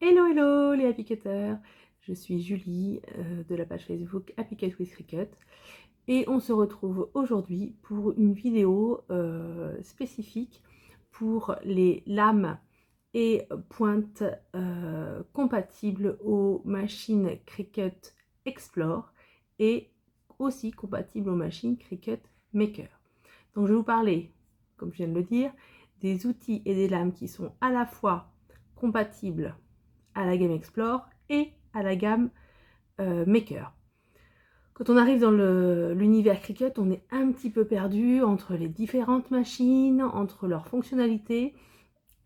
Hello hello les applicateurs, je suis Julie de la page Facebook Applicate with Cricut et on se retrouve aujourd'hui pour une vidéo spécifique pour les lames et pointes compatibles aux machines Cricut Explore et aussi compatibles aux machines Cricut Maker. Donc je vais vous parler, comme je viens de le dire, des outils et des lames qui sont à la fois compatibles à la gamme Explore et à la gamme Maker. Quand on arrive dans l'univers Cricut, on est un petit peu perdu entre les différentes machines, entre leurs fonctionnalités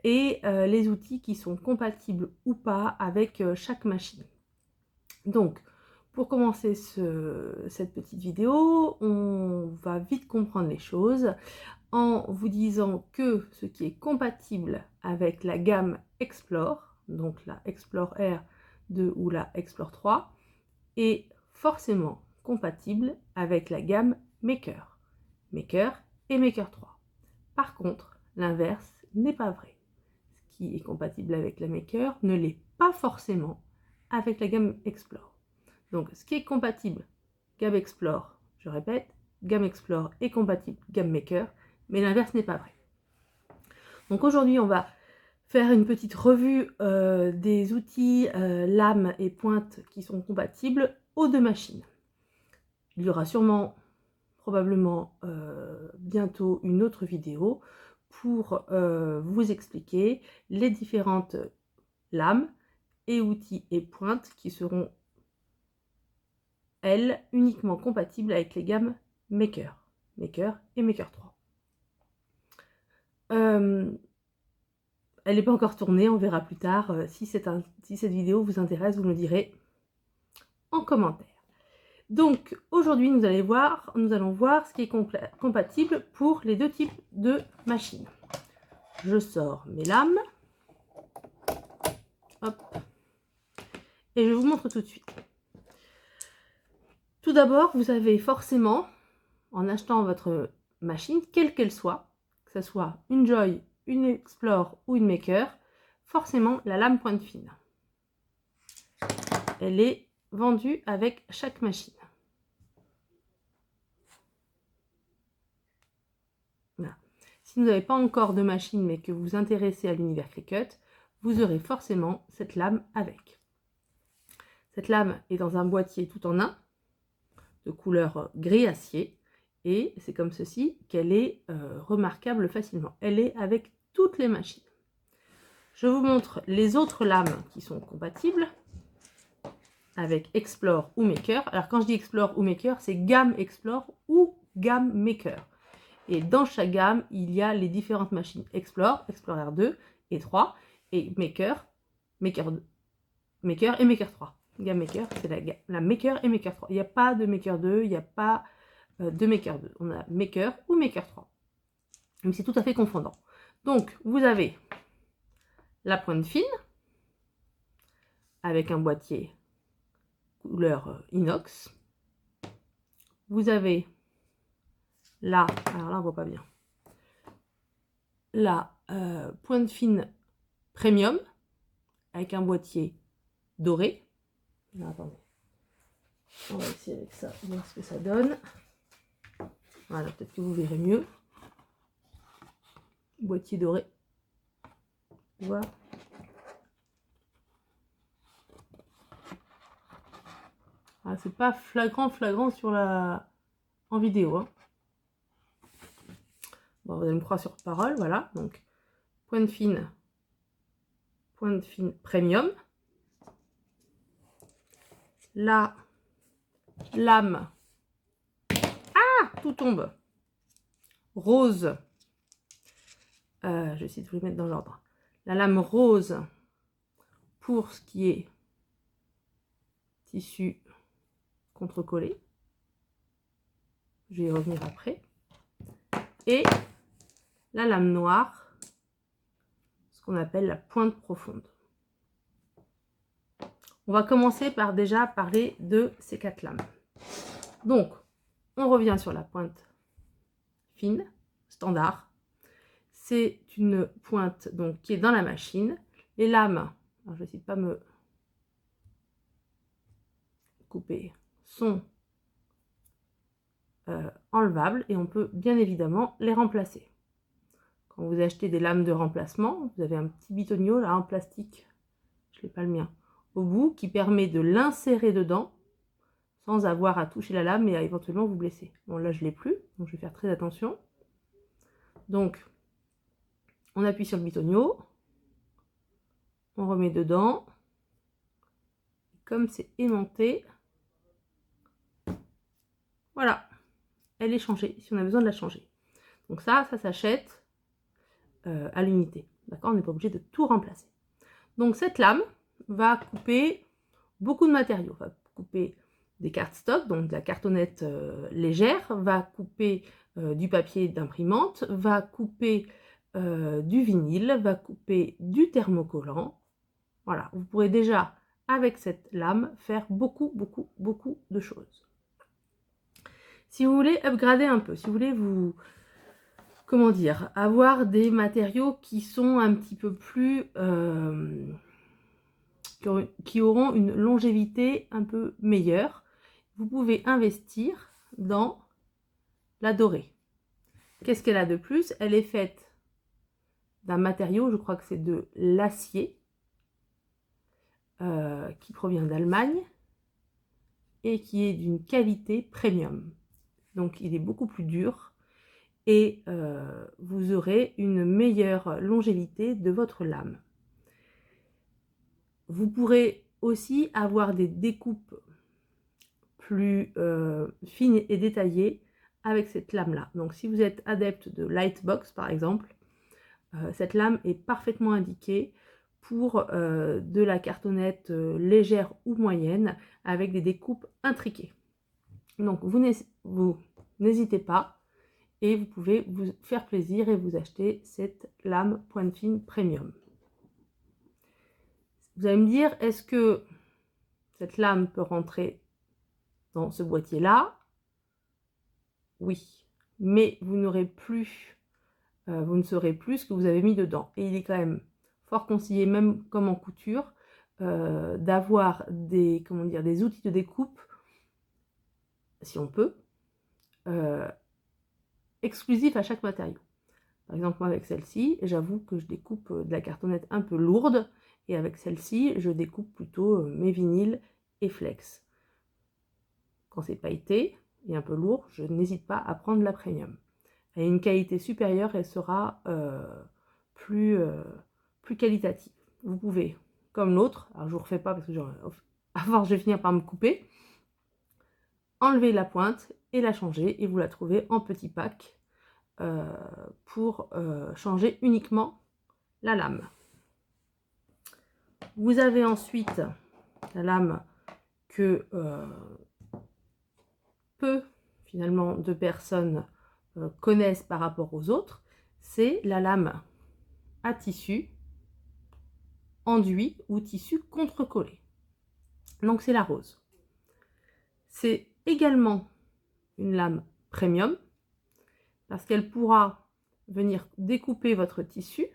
et les outils qui sont compatibles ou pas avec chaque machine. Donc, pour commencer cette petite vidéo, on va vite comprendre les choses en vous disant que ce qui est compatible avec la gamme Explore, donc la Explore R2 ou la Explore 3, est forcément compatible avec la gamme Maker, Maker et Maker 3. Par contre, l'inverse n'est pas vrai. Ce qui est compatible avec la Maker ne l'est pas forcément avec la gamme Explore. Donc, ce qui est compatible gamme Explore, je répète, gamme Explore est compatible gamme Maker, mais l'inverse n'est pas vrai. Donc aujourd'hui, on va faire une petite revue des outils lames et pointes qui sont compatibles aux deux machines. Il y aura sûrement, probablement bientôt une autre vidéo pour vous expliquer les différentes lames et outils et pointes qui seront, elles, uniquement compatibles avec les gammes Maker, Maker et Maker 3. Elle n'est pas encore tournée, on verra plus tard. Si cette vidéo vous intéresse, vous me le direz en commentaire. Donc aujourd'hui, nous allons voir ce qui est compatible pour les deux types de machines. Je sors mes lames. Hop. Et je vous montre tout de suite. Tout d'abord, vous avez forcément, en achetant votre machine, quelle qu'elle soit, que ce soit une Joy, une Explore ou une Maker, forcément la lame pointe fine. Elle est vendue avec chaque machine. Voilà. Si vous n'avez pas encore de machine mais que vous vous intéressez à l'univers Cricut, vous aurez forcément cette lame avec. Cette lame est dans un boîtier tout en un, de couleur gris acier, et c'est comme ceci qu'elle est remarquable facilement. Elle est avec toutes les machines. Je vous montre les autres lames qui sont compatibles avec Explore ou Maker. Alors quand je dis Explore ou Maker, c'est gamme Explore ou gamme Maker. Et dans chaque gamme, il y a les différentes machines Explore, Explore R2 et 3, et Maker, Maker et Maker 3. Gamme Maker, c'est la Maker et Maker 3. Il n'y a pas de Maker 2, il n'y a pas de Maker 2. On a Maker ou Maker 3. Mais c'est tout à fait confondant. Donc, vous avez la pointe fine, avec un boîtier couleur inox. Vous avez là, alors là on voit pas bien, la pointe fine premium, avec un boîtier doré. Non, attendez. On va essayer avec ça, voir ce que ça donne. Voilà, peut-être que vous verrez mieux. Boîtier doré. Voilà. Ah, c'est pas flagrant sur en vidéo. Hein. Bon, vous allez me croire sur parole, voilà. Donc, pointe fine premium. La lame. Ah, tout tombe. Rose. Je vais essayer de vous les mettre dans l'ordre. La lame rose pour ce qui est tissu contre-collé. Je vais y revenir après. Et la lame noire, ce qu'on appelle la pointe profonde. On va commencer par déjà parler de ces 4 lames. Donc, on revient sur la pointe fine, standard. C'est une pointe donc, qui est dans la machine. Les lames alors je vais essayer de ne pas me couper, sont enlevables et on peut bien évidemment les remplacer. Quand vous achetez des lames de remplacement, vous avez un petit bitonio là en plastique, je n'ai pas le mien, au bout qui permet de l'insérer dedans sans avoir à toucher la lame et à éventuellement vous blesser. Bon là je ne l'ai plus, donc je vais faire très attention. Donc on appuie sur le bitonio, on remet dedans, comme c'est aimanté, voilà, elle est changée si on a besoin de la changer. Donc ça s'achète à l'unité, d'accord, on n'est pas obligé de tout remplacer. Donc cette lame va couper beaucoup de matériaux, va couper des cardstock, donc de la cartonnette légère, va couper du papier d'imprimante, va couper du vinyle, va couper du thermocollant. Voilà, vous pourrez déjà avec cette lame faire beaucoup de choses. Si vous voulez upgrader un peu, si vous voulez vous, comment dire, avoir des matériaux qui sont un petit peu plus qui auront une longévité un peu meilleure, vous pouvez investir dans la dorée. Qu'est-ce qu'elle a de plus? Elle est faite d'un matériau, je crois que c'est de l'acier, qui provient d'Allemagne et qui est d'une qualité premium. Donc il est beaucoup plus dur et vous aurez une meilleure longévité de votre lame. Vous pourrez aussi avoir des découpes plus fines et détaillées avec cette lame-là. Donc si vous êtes adepte de Lightbox par exemple, cette lame est parfaitement indiquée pour de la cartonnette légère ou moyenne avec des découpes intriquées. Donc vous n'hésitez pas et vous pouvez vous faire plaisir et vous acheter cette lame pointe fine premium. Vous allez me dire, est-ce que cette lame peut rentrer dans ce boîtier-là? Oui, mais vous n'aurez plus, vous ne saurez plus ce que vous avez mis dedans. Et il est quand même fort conseillé, même comme en couture, d'avoir des, comment dire, des outils de découpe, si on peut, exclusifs à chaque matériau. Par exemple, moi avec celle-ci, j'avoue que je découpe de la cartonnette un peu lourde, et avec celle-ci, je découpe plutôt mes vinyles et flex. Quand c'est pailleté et un peu lourd, je n'hésite pas à prendre la premium. Elle a une qualité supérieure, elle sera plus qualitative. Vous pouvez, comme l'autre, alors je ne vous refais pas parce que à force je vais finir par me couper, enlever la pointe et la changer, et vous la trouvez en petit pack pour changer uniquement la lame. Vous avez ensuite la lame que peu finalement de personnes connaissent par rapport aux autres, c'est la lame à tissu enduit ou tissu contre-collé. Donc c'est la rose. C'est également une lame premium parce qu'elle pourra venir découper votre tissu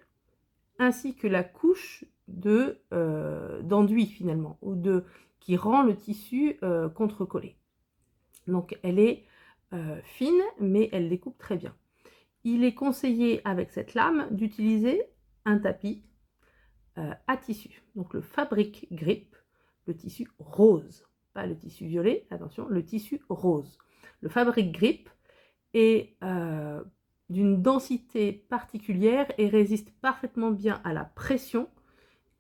ainsi que la couche d'enduit finalement, ou qui rend le tissu contre-collé. Donc elle est fine, mais elle découpe très bien. Il est conseillé avec cette lame d'utiliser un tapis à tissu. Donc le Fabric Grip, le tissu rose, pas le tissu violet, attention, le tissu rose. Le Fabric Grip est d'une densité particulière et résiste parfaitement bien à la pression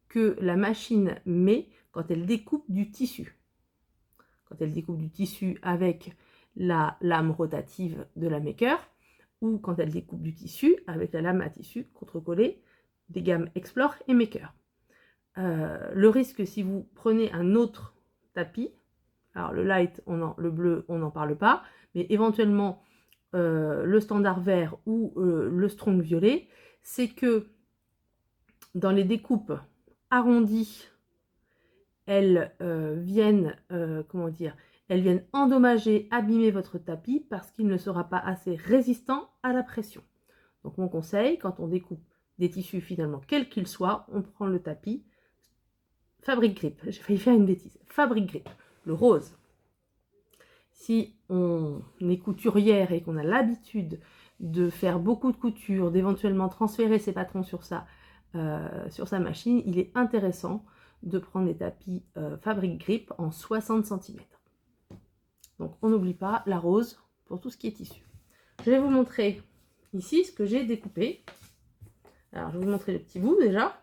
que la machine met quand elle découpe du tissu. Quand elle découpe du tissu avec la lame rotative de la Maker, ou quand elle découpe du tissu avec la lame à tissu contre-collé des gammes Explore et Maker. Le risque, si vous prenez un autre tapis, alors le light, le bleu, on n'en parle pas, mais éventuellement le standard vert ou le strong violet, c'est que dans les découpes arrondies, elles viennent, comment dire, elles viennent endommager, abîmer votre tapis parce qu'il ne sera pas assez résistant à la pression. Donc mon conseil, quand on découpe des tissus finalement, quels qu'ils soient, on prend le tapis Fabric Grip, j'ai failli faire une bêtise. Fabric Grip, le rose. Si on est couturière et qu'on a l'habitude de faire beaucoup de couture, d'éventuellement transférer ses patrons sur sa machine, il est intéressant de prendre des tapis Fabric Grip en 60 cm. Donc on n'oublie pas la rose pour tout ce qui est tissu. Je vais vous montrer ici ce que j'ai découpé. Alors je vais vous montrer le petit bout déjà.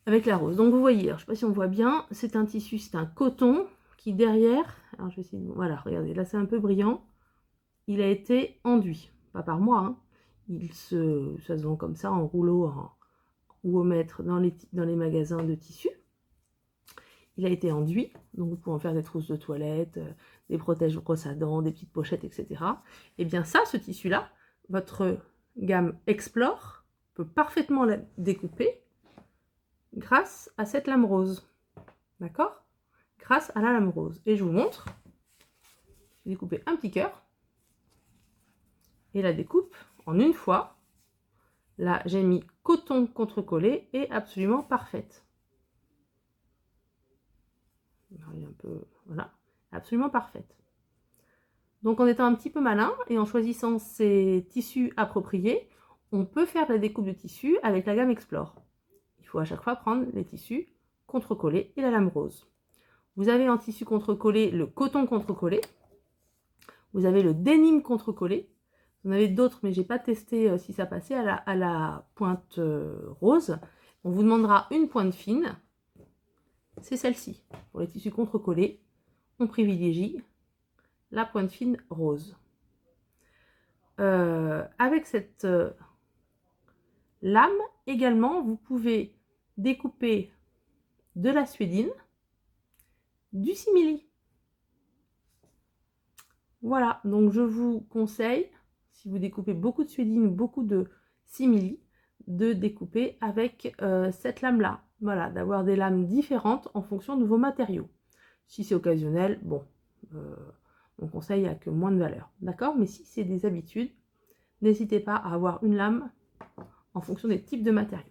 Avec la rose. Donc vous voyez, alors, je ne sais pas si on voit bien, c'est un tissu, c'est un coton qui derrière, alors je vais essayer de, voilà, regardez, là c'est un peu brillant, il a été enduit, pas par moi, hein. Ça se vend comme ça en rouleau ou au mètre dans les magasins de tissus. Il a été enduit, donc vous pouvez en faire des trousses de toilette, des protèges brosses à dents, des petites pochettes, etc. Et bien ça, ce tissu-là, votre gamme Explore peut parfaitement la découper grâce à cette lame rose, d'accord? Grâce à la lame rose. Et je vous montre, j'ai découpé un petit cœur, et la découpe en une fois, là j'ai mis coton contre-collé, est absolument parfaite. Un peu, voilà, absolument parfaite. Donc en étant un petit peu malin, et en choisissant ces tissus appropriés, on peut faire la découpe de tissu avec la gamme Explore. Il faut à chaque fois prendre les tissus contre-collés et la lame rose. Vous avez en tissu contre-collé le coton contre-collé. Vous avez le denim contre-collé. Vous en avez d'autres, mais je n'ai pas testé si ça passait à la pointe rose. On vous demandera une pointe fine. C'est celle-ci. Pour les tissus contre-collés, on privilégie la pointe fine rose. Avec cette lame, également, vous pouvez découper de la suédine, du simili. Voilà, donc je vous conseille, si vous découpez beaucoup de suédine, beaucoup de simili, de découper avec cette lame-là. Voilà, d'avoir des lames différentes en fonction de vos matériaux. Si c'est occasionnel, bon, mon conseil a que moins de valeur, d'accord? Mais si c'est des habitudes, n'hésitez pas à avoir une lame en fonction des types de matériaux.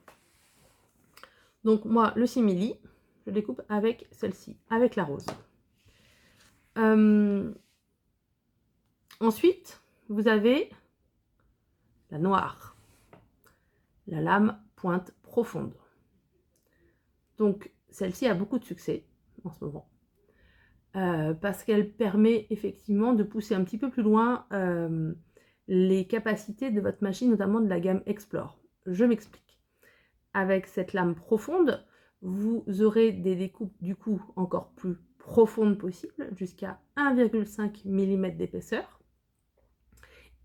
Donc moi, le simili, je découpe avec celle-ci, avec la rose. Ensuite, vous avez la noire, la lame pointe profonde. Donc celle-ci a beaucoup de succès en ce moment. Parce qu'elle permet effectivement de pousser un petit peu plus loin les capacités de votre machine, notamment de la gamme Explore. Je m'explique. Avec cette lame profonde, vous aurez des découpes du coup encore plus profondes possibles, jusqu'à 1,5 mm d'épaisseur.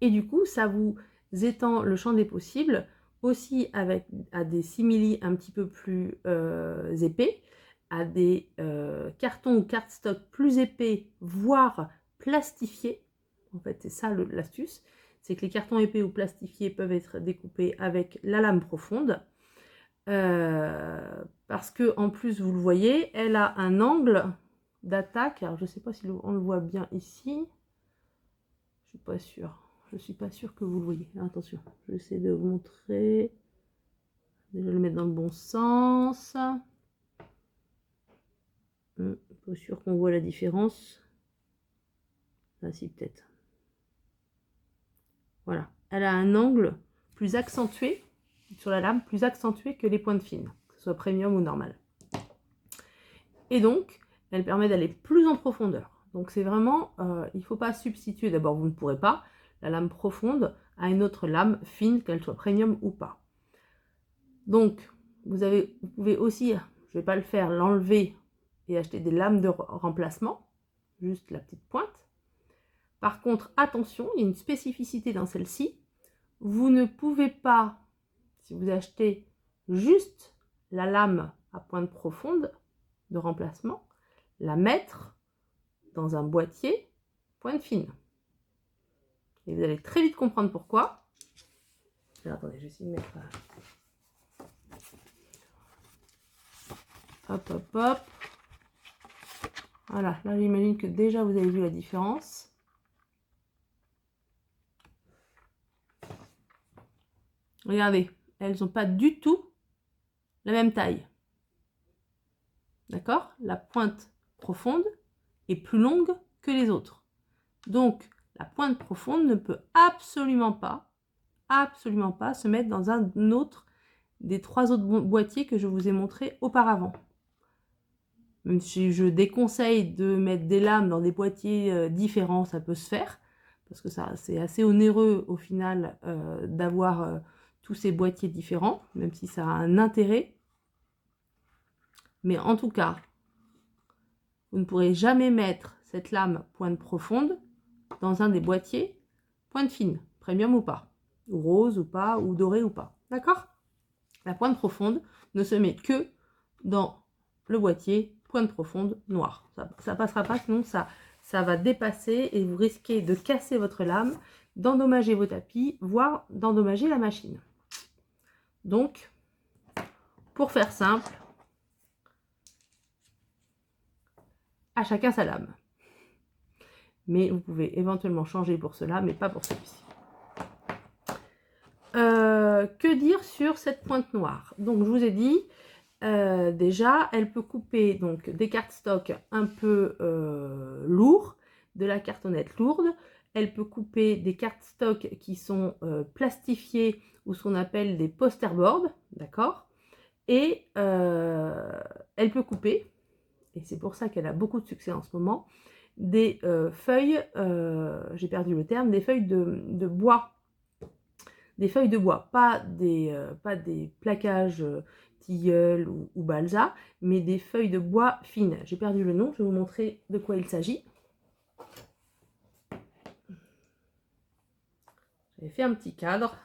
Et du coup, ça vous étend le champ des possibles, aussi à des simili un petit peu plus épais, à des cartons ou cardstock plus épais, voire plastifiés. En fait, c'est ça l'astuce, c'est que les cartons épais ou plastifiés peuvent être découpés avec la lame profonde. Parce que en plus, vous le voyez, elle a un angle d'attaque. Alors, je ne sais pas si on le voit bien ici. Je suis pas sûre. Je suis pas sûre que vous le voyez. Attention, j'essaie de vous montrer. Je vais le mettre dans le bon sens. Pas sûr qu'on voit la différence. Ah si, peut-être. Voilà. Elle a un angle plus accentué sur la lame, plus accentué que les pointes fines, que ce soit premium ou normal. Et donc, elle permet d'aller plus en profondeur. Donc c'est vraiment, il ne faut pas substituer, d'abord vous ne pourrez pas, la lame profonde à une autre lame fine, qu'elle soit premium ou pas. Donc, vous pouvez aussi, je ne vais pas le faire, l'enlever et acheter des lames de remplacement, juste la petite pointe. Par contre, attention, il y a une spécificité dans celle-ci. Vous ne pouvez pas, si vous achetez juste la lame à pointe profonde de remplacement, la mettre dans un boîtier pointe fine. Et vous allez très vite comprendre pourquoi. Alors, attendez, je vais essayer de mettre... Hop, hop, hop. Voilà, là j'imagine que déjà vous avez vu la différence. Regardez, elles n'ont pas du tout la même taille. d'accord? La pointe profonde est plus longue que les autres. Donc, la pointe profonde ne peut absolument pas se mettre dans un autre des 3 autres boîtiers que je vous ai montrés auparavant. Même si je déconseille de mettre des lames dans des boîtiers différents, ça peut se faire, parce que c'est assez onéreux au final d'avoir tous ces boîtiers différents, même si ça a un intérêt. Mais en tout cas, vous ne pourrez jamais mettre cette lame pointe profonde dans un des boîtiers pointe fine, premium ou pas, ou rose ou pas, ou doré ou pas. D'accord? La pointe profonde ne se met que dans le boîtier pointe profonde noire. Ça passera pas, sinon ça va dépasser et vous risquez de casser votre lame, d'endommager vos tapis, voire d'endommager la machine. Donc, pour faire simple, à chacun sa lame. Mais vous pouvez éventuellement changer pour cela, mais pas pour celui-ci. Que dire sur cette pointe noire? Donc, je vous ai dit, déjà, elle peut couper donc des cardstock un peu lourds, de la cartonnette lourde. Elle peut couper des cardstock qui sont plastifiés ou ce qu'on appelle des posterboards, d'accord? Et elle peut couper, et c'est pour ça qu'elle a beaucoup de succès en ce moment, des feuilles, j'ai perdu le terme, des feuilles de bois. Des feuilles de bois, pas des plaquages tilleul ou balsa, mais des feuilles de bois fines. J'ai perdu le nom, je vais vous montrer de quoi il s'agit. J'avais fait un petit cadre.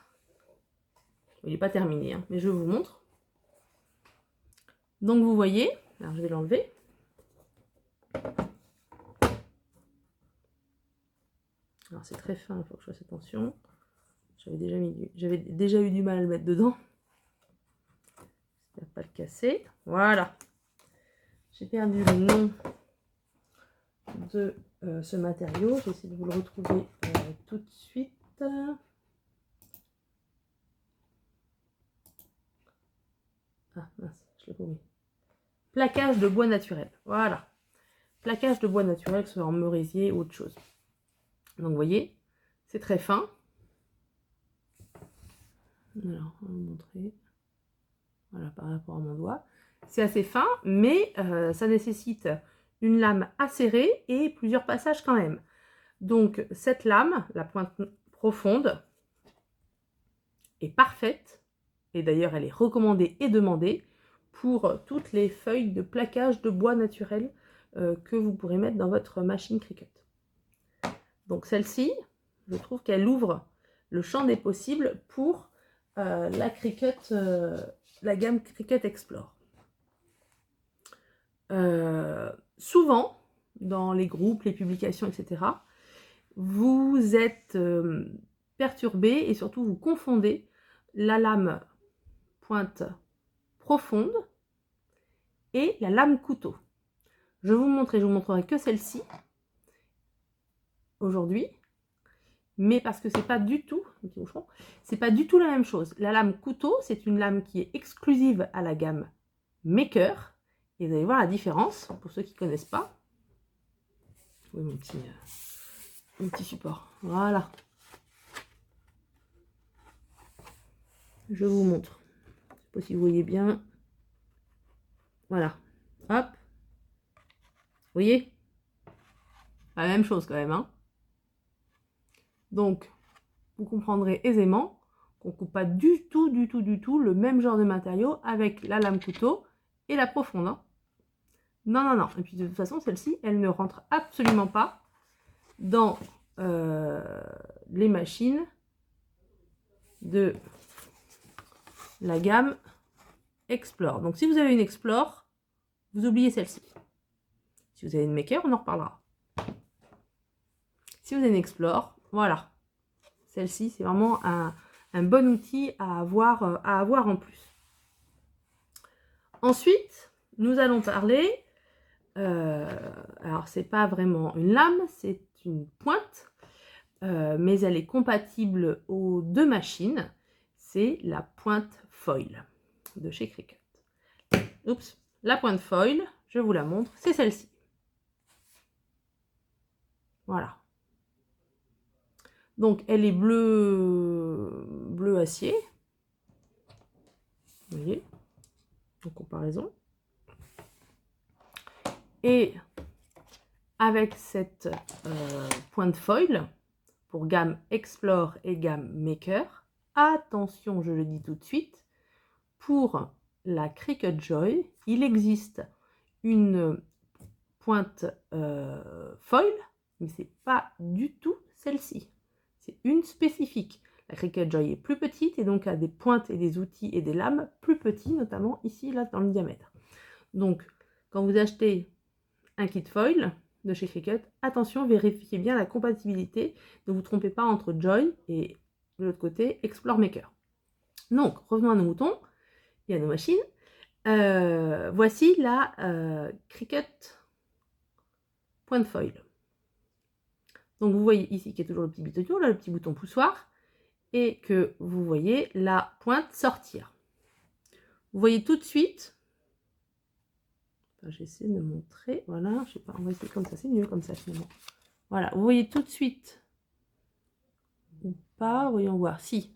Il n'est pas terminé, hein, mais je vous montre. Donc vous voyez, alors je vais l'enlever. Alors c'est très fin, il faut que je fasse attention. J'avais déjà eu du mal à le mettre dedans. J'espère pas le casser. Voilà. J'ai perdu le nom de ce matériau. J'essaie de vous le retrouver tout de suite. Ah mince, je l'ai paumé. Plaquage de bois naturel. Voilà. Plaquage de bois naturel, que ce soit en merisier ou autre chose. Donc vous voyez, c'est très fin. Alors, on va vous montrer. Voilà, par rapport à mon doigt. C'est assez fin, mais ça nécessite une lame acérée et plusieurs passages quand même. Donc cette lame, la pointe profonde, est parfaite. Et d'ailleurs, elle est recommandée et demandée pour toutes les feuilles de plaquage de bois naturel que vous pourrez mettre dans votre machine Cricut. Donc celle-ci, je trouve qu'elle ouvre le champ des possibles pour la Cricut, la gamme Cricut Explore. Souvent, dans les groupes, les publications, etc., vous êtes perturbé et surtout vous confondez la lame pointe profonde et la lame couteau. Je vous montrerai que celle-ci aujourd'hui, mais parce que c'est pas du tout la même chose. La lame couteau, c'est une lame qui est exclusive à la gamme Maker, et vous allez voir la différence pour ceux qui ne connaissent pas. Oui, mon petit support. Voilà. Je vous montre. Je ne sais pas si vous voyez bien. Voilà. Hop. Vous voyez? La même chose quand même, hein. Donc, vous comprendrez aisément qu'on ne coupe pas du tout le même genre de matériau avec la lame couteau et la profonde. Hein. Non, non, non. Et puis de toute façon, celle-ci, elle ne rentre absolument pas dans les machines de la gamme Explore. Donc si vous avez une Explore, vous oubliez celle-ci. Si vous avez une Maker, on en reparlera. Si vous avez une Explore, voilà. Celle-ci, c'est vraiment un bon outil à avoir en plus. Ensuite, nous allons parler, alors c'est pas vraiment une lame, c'est une pointe, mais elle est compatible aux deux machines. C'est la pointe foil de chez Cricut. Oups, la pointe foil, je vous la montre, c'est celle-ci. Voilà. Donc, elle est bleu acier. Vous voyez, en comparaison. Et avec cette pointe foil pour gamme Explore et gamme Maker, attention, je le dis tout de suite, pour la Cricut Joy, il existe une pointe foil, mais c'est pas du tout celle-ci. C'est une spécifique. La Cricut Joy est plus petite et donc a des pointes et des outils et des lames plus petits, notamment ici, là, dans le diamètre. Donc, quand vous achetez un kit foil de chez Cricut, attention, vérifiez bien la compatibilité. Ne vous trompez pas entre Joy et de l'autre côté, Explore Maker. Donc, revenons à nos moutons et à nos machines. Voici la Cricut Pointe Foil. Donc, vous voyez ici qu'il y a toujours le petit bouton, là, le petit bouton poussoir, et que vous voyez la pointe sortir. Vous voyez tout de suite, j'essaie de montrer, voilà, je sais pas, on va essayer comme ça, c'est mieux comme ça finalement. Voilà, vous voyez tout de suite, ou pas, voyons voir, si,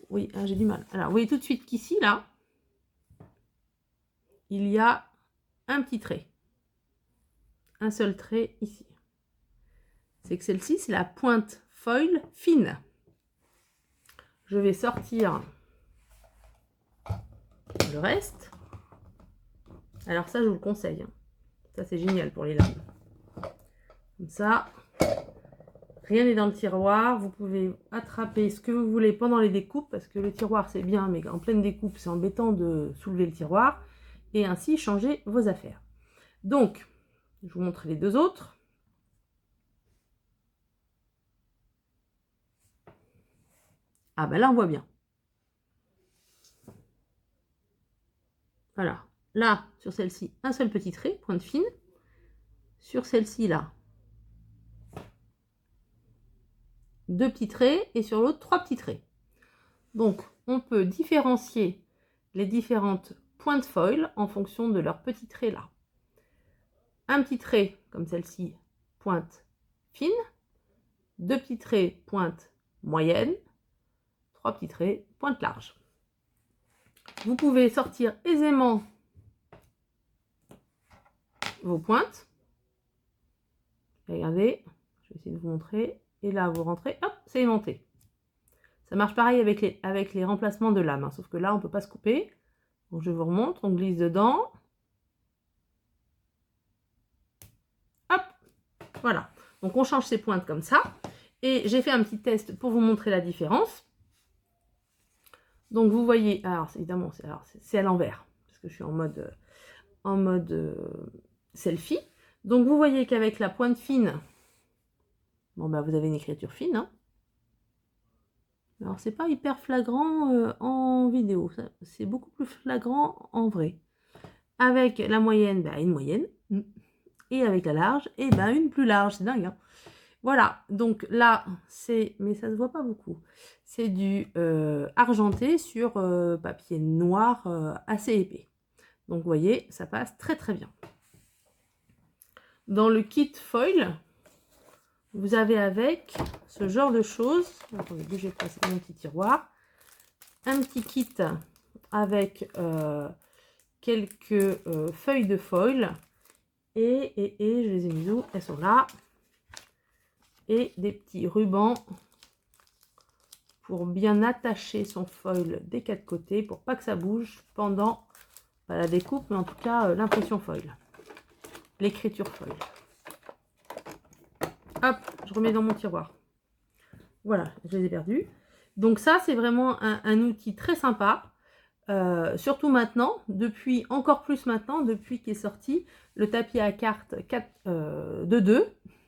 oui, j'ai du mal. Alors, vous voyez tout de suite qu'ici, là, il y a un petit trait, un seul trait ici. C'est que celle-ci, c'est la pointe foil fine. Je vais sortir le reste. Alors ça, je vous le conseille. Ça, c'est génial pour les lames. Comme ça, rien n'est dans le tiroir. Vous pouvez attraper ce que vous voulez pendant les découpes, parce que le tiroir, c'est bien, mais en pleine découpe, c'est embêtant de soulever le tiroir. Et ainsi, changer vos affaires. Donc, je vous montre les deux autres. Ah ben là, on voit bien. Voilà. Là, sur celle-ci, un seul petit trait, pointe fine. Sur celle-ci, là, deux petits traits. Et sur l'autre, trois petits traits. Donc, on peut différencier les différentes pointes foil en fonction de leurs petits traits là. Un petit trait, comme celle-ci, pointe fine. Deux petits traits, pointe moyenne. Trois petits traits, pointe large. Vous pouvez sortir aisément vos pointes. Regardez, je vais essayer de vous montrer. Et là, vous rentrez, hop, c'est aimanté. Ça marche pareil avec les remplacements de lames, hein, sauf que là, on ne peut pas se couper. Donc, je vous remontre, on glisse dedans. Hop, voilà. Donc, on change ces pointes comme ça. Et j'ai fait un petit test pour vous montrer la différence. Donc, vous voyez, alors évidemment, c'est à l'envers, parce que je suis en mode selfie. Donc, vous voyez qu'avec la pointe fine, bon, bah, vous avez une écriture fine. Hein. Alors, c'est pas hyper flagrant en vidéo, c'est beaucoup plus flagrant en vrai. Avec la moyenne, bah, une moyenne. Et avec la large, et bah, une plus large, c'est dingue. Hein. Voilà, donc là, c'est, mais ça se voit pas beaucoup, c'est du argenté sur papier noir assez épais. Donc, vous voyez, ça passe très très bien. Dans le kit foil, vous avez avec ce genre de choses. Attendez, je vais passer dans mon petit tiroir. Un petit kit avec quelques feuilles de foil. Et je les ai mis où? Elles sont là. Et des petits rubans pour bien attacher son foil des quatre côtés pour pas que ça bouge pendant pas la découpe, mais en tout cas l'impression foil, l'écriture foil. Hop, je remets dans mon tiroir. Voilà, je les ai perdus. Donc ça, c'est vraiment un outil très sympa, surtout maintenant, encore plus maintenant, depuis qu'est sorti le tapis à cartes 2.2,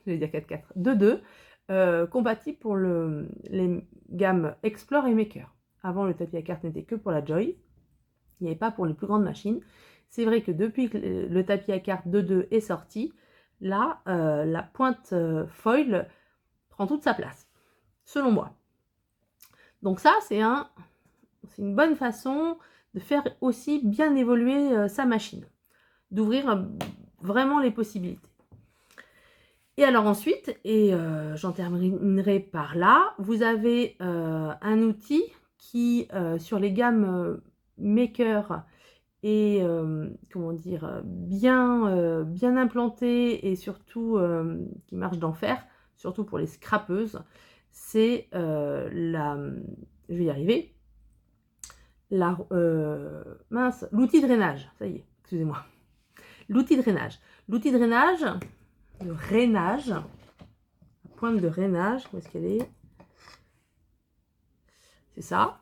je vais dire 4.4, 2.2, compatible pour les gammes Explore et Maker. Avant, le tapis à cartes n'était que pour la Joy. Il n'y avait pas pour les plus grandes machines. C'est vrai que depuis que le tapis à cartes 2.2 est sorti, là, la pointe foil prend toute sa place, selon moi. Donc ça, c'est une bonne façon de faire aussi bien évoluer sa machine. d'ouvrir vraiment les possibilités. Et alors ensuite, et j'en terminerai par là, vous avez un outil qui, sur les gammes Maker, est comment dire, bien implanté et surtout qui marche d'enfer, surtout pour les scrapeuses. C'est je vais y arriver, l'outil de drainage. Ça y est, excusez-moi. L'outil de drainage. L'outil de drainage, la pointe de drainage, où est-ce qu'elle est? C'est ça,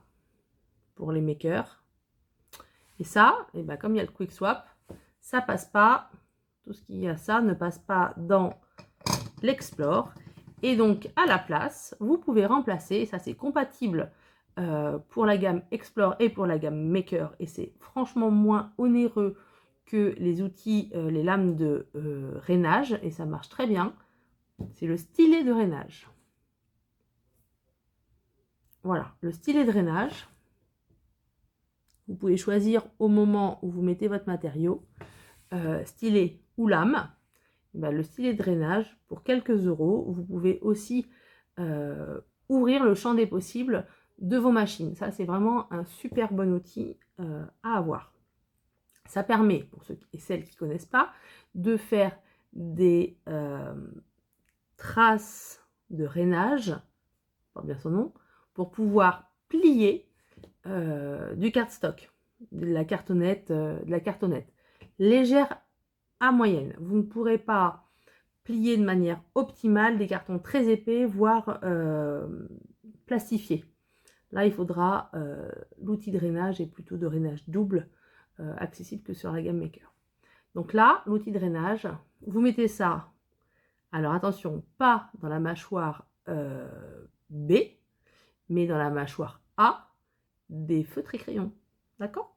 pour les makers. Et ça, et ben comme il y a le quick swap, ça passe pas, tout ce qui a ça ne passe pas dans l'Explore. Et donc à la place, vous pouvez remplacer, ça c'est compatible pour la gamme Explore et pour la gamme Maker, et c'est franchement moins onéreux que les outils, les lames de rainage, et ça marche très bien. C'est le stylet de rainage. Voilà, le stylet de rainage. Vous pouvez choisir au moment où vous mettez votre matériau, stylet ou lame. Ben, le stylet de drainage, pour quelques euros, vous pouvez aussi ouvrir le champ des possibles de vos machines. Ça, c'est vraiment un super bon outil à avoir. Ça permet, pour ceux et celles qui ne connaissent pas, de faire des traces de rainage, porte bien son nom, pour pouvoir plier du cardstock, de la cartonnette, légère à moyenne. Vous ne pourrez pas plier de manière optimale des cartons très épais, voire plastifiés. Là, il faudra l'outil de rainage, et plutôt de rainage double, accessible que sur la gamme Maker. Donc là, l'outil de rainage, vous mettez ça, alors attention, pas dans la mâchoire B, mais dans la mâchoire A des feutres et crayons. D'accord?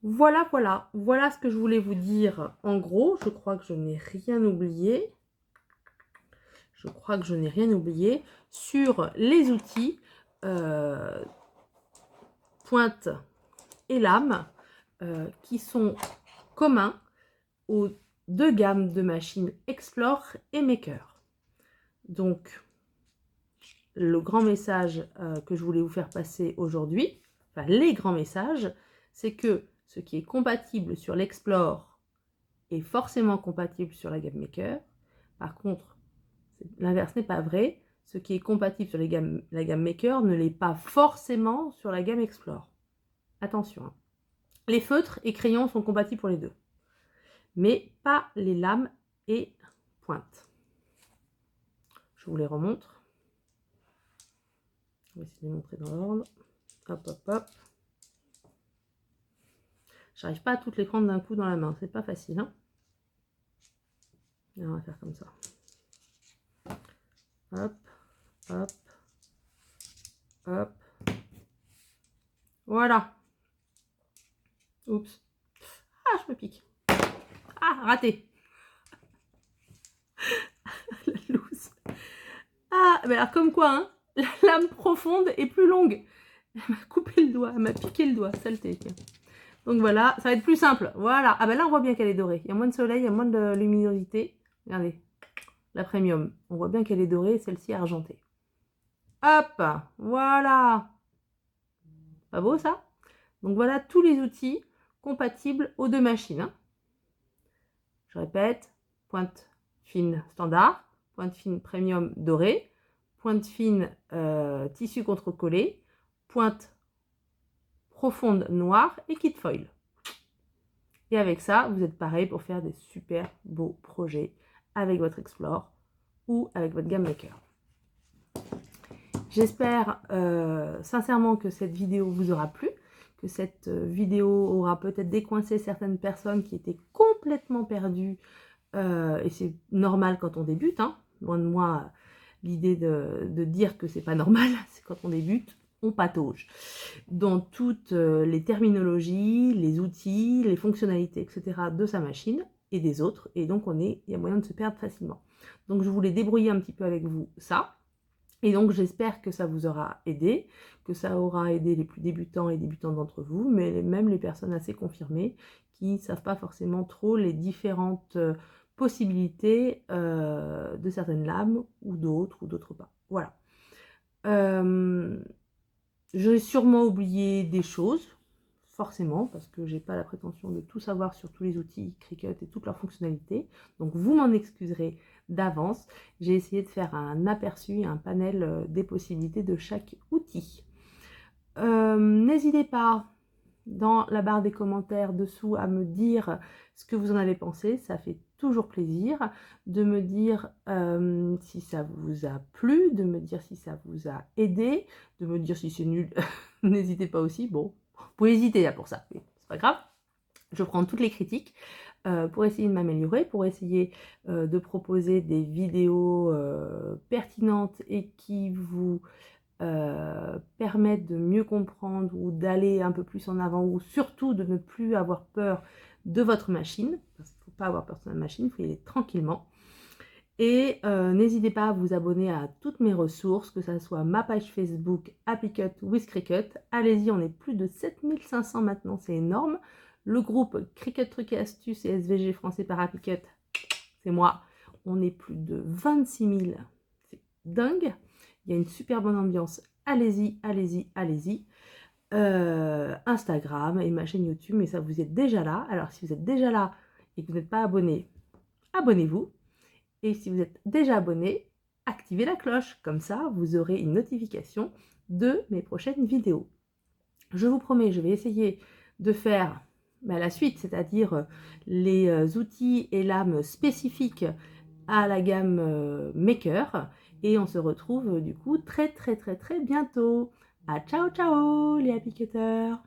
Voilà ce que je voulais vous dire en gros. Je crois que je n'ai rien oublié. Sur les outils pointe et lame qui sont communs aux deux gammes de machines Explore et Maker. Donc, le grand message que je voulais vous faire passer aujourd'hui, enfin les grands messages, c'est que ce qui est compatible sur l'Explore est forcément compatible sur la gamme Maker. Par contre, l'inverse n'est pas vrai. Ce qui est compatible sur la gamme Maker ne l'est pas forcément sur la gamme Explore. Attention, hein. Les feutres et crayons sont compatibles pour les deux, mais pas les lames et pointes. Je vous les remontre. On va essayer de les montrer dans l'ordre. Hop, hop, hop. J'arrive pas à toutes les prendre d'un coup dans la main, c'est pas facile, hein. Et on va faire comme ça. Hop, hop, hop. Voilà. Oups. Ah, je me pique. Ah, raté. La loose. Ah, mais alors comme quoi, hein, la lame profonde est plus longue. Elle m'a coupé le doigt, elle m'a piqué le doigt, saleté. Donc voilà, ça va être plus simple. Voilà. Ah ben là, on voit bien qu'elle est dorée. Il y a moins de soleil, il y a moins de luminosité. Regardez, la premium. On voit bien qu'elle est dorée, celle-ci argentée. Hop, voilà. Pas beau ça? Donc voilà tous les outils compatibles aux deux machines, hein. Je répète, pointe fine standard, pointe fine premium dorée, pointe fine tissu contre-collé, pointe profonde noire et kit foil. Et avec ça, vous êtes pareil pour faire des super beaux projets avec votre Explore ou avec votre gamme Maker. J'espère sincèrement que cette vidéo vous aura plu, que cette vidéo aura peut-être décoincé certaines personnes qui étaient complètement perdues, et c'est normal quand on débute, hein. Loin de moi l'idée de dire que c'est pas normal, c'est quand on débute, on patauge dans toutes les terminologies, les outils, les fonctionnalités, etc. de sa machine et des autres, et donc il y a moyen de se perdre facilement. Donc je voulais débrouiller un petit peu avec vous ça. Et donc j'espère que ça vous aura aidé, que ça aura aidé les plus débutants et débutantes d'entre vous, mais même les personnes assez confirmées qui ne savent pas forcément trop les différentes possibilités de certaines lames ou d'autres pas. Voilà. J'ai sûrement oublié des choses, forcément, parce que j'ai pas la prétention de tout savoir sur tous les outils Cricut et toutes leurs fonctionnalités. Donc vous m'en excuserez d'avance. J'ai essayé de faire un aperçu, un panel des possibilités de chaque outil. N'hésitez pas dans la barre des commentaires dessous à me dire ce que vous en avez pensé. Ça fait toujours plaisir de me dire si ça vous a plu, de me dire si ça vous a aidé, de me dire si c'est nul. N'hésitez pas aussi. Bon, vous pouvez hésiter là pour ça, mais c'est pas grave. Je prends toutes les critiques pour essayer de m'améliorer, pour essayer de proposer des vidéos pertinentes et qui vous permettre de mieux comprendre ou d'aller un peu plus en avant, ou surtout de ne plus avoir peur de votre machine, parce qu'il ne faut pas avoir peur de la machine, il faut y aller tranquillement. Et n'hésitez pas à vous abonner à toutes mes ressources, que ce soit ma page Facebook Happy Cut with Cricut. Allez-y, on est plus de 7500 maintenant, c'est énorme. Le groupe Cricut Trucs et Astuces et SVG français par Happy Cut, c'est moi. On est plus de 26 000, c'est dingue. Il y a une super bonne ambiance. Allez-y, allez-y, allez-y. Instagram et ma chaîne YouTube, mais ça vous êtes déjà là. Alors si vous êtes déjà là et que vous n'êtes pas abonné, abonnez-vous. Et si vous êtes déjà abonné, activez la cloche. Comme ça, vous aurez une notification de mes prochaines vidéos. Je vous promets, je vais essayer de faire la suite, c'est-à-dire les outils et lames spécifiques à la gamme Maker. Et on se retrouve du coup très bientôt. À ciao ciao les happy cutters!